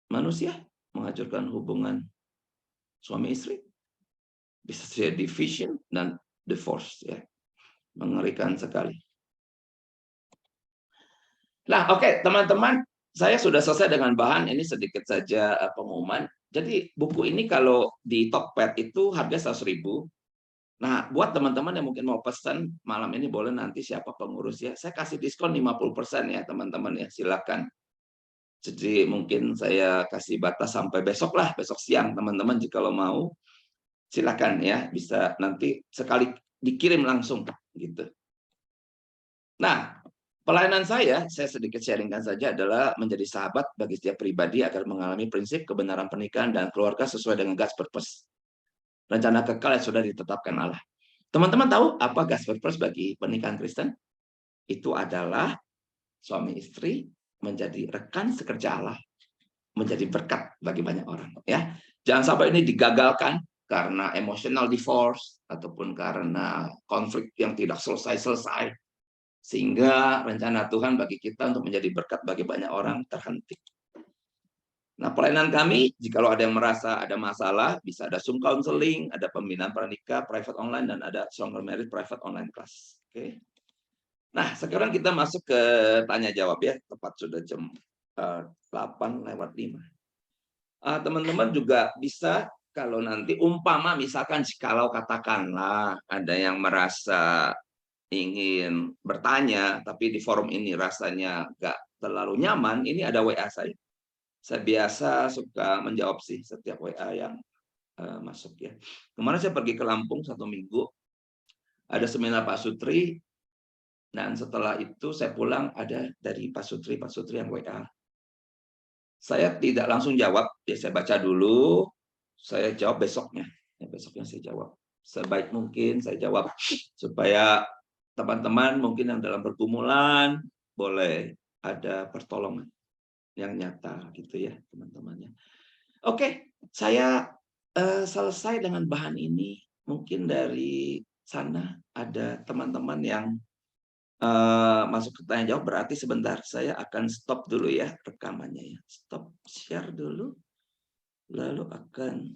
manusia, menghancurkan hubungan suami istri, bisa terjadi division dan divorce ya. Mengerikan sekali. Nah, oke, teman-teman, saya sudah selesai dengan bahan ini, sedikit saja pengumuman. Jadi buku ini kalau di Tokped itu harga 100.000. Nah, buat teman-teman yang mungkin mau pesan malam ini, boleh nanti siapa pengurusnya, saya kasih diskon 50% ya teman-teman ya, silakan. Jadi mungkin saya kasih batas sampai besok lah, besok siang teman-teman, jika lo mau silakan ya, bisa nanti sekali dikirim langsung gitu. Nah, pelayanan saya sedikit sharingkan saja adalah menjadi sahabat bagi setiap pribadi agar mengalami prinsip kebenaran pernikahan dan keluarga sesuai dengan God's purpose. Rencana kekal yang sudah ditetapkan Allah. Teman-teman tahu apa God's purpose bagi pernikahan Kristen? Itu adalah suami istri menjadi rekan sekerja Allah, menjadi berkat bagi banyak orang. Ya, jangan sampai ini digagalkan karena emotional divorce ataupun karena konflik yang tidak selesai-selesai. Sehingga rencana Tuhan bagi kita untuk menjadi berkat bagi banyak orang terhenti. Nah, pelayanan kami, jika ada yang merasa ada masalah, bisa ada Zoom counseling, ada pembinaan pranikah, private online, dan ada Stronger Marriage private online class. Oke. Nah, sekarang kita masuk ke tanya jawab ya, tepat sudah jam 8:05. Teman-teman juga bisa kalau nanti umpama misalkan kalau katakanlah ada yang merasa ingin bertanya, tapi di forum ini rasanya nggak terlalu nyaman, ini ada WA saya. Saya biasa suka menjawab sih setiap WA yang masuk ya. Kemarin saya pergi ke Lampung 1 minggu, ada seminar Pak Sutri, dan setelah itu saya pulang ada dari Pak Sutri yang WA. Saya tidak langsung jawab, ya saya baca dulu, saya jawab besoknya. Ya, besoknya saya jawab. Sebaik mungkin saya jawab supaya teman-teman mungkin yang dalam pergumulan boleh ada pertolongan yang nyata gitu ya teman-temannya. Oke, saya selesai dengan bahan ini. Mungkin dari sana ada teman-teman yang masuk ke tanya jawab, berarti sebentar saya akan stop dulu ya rekamannya ya. Stop share dulu, lalu akan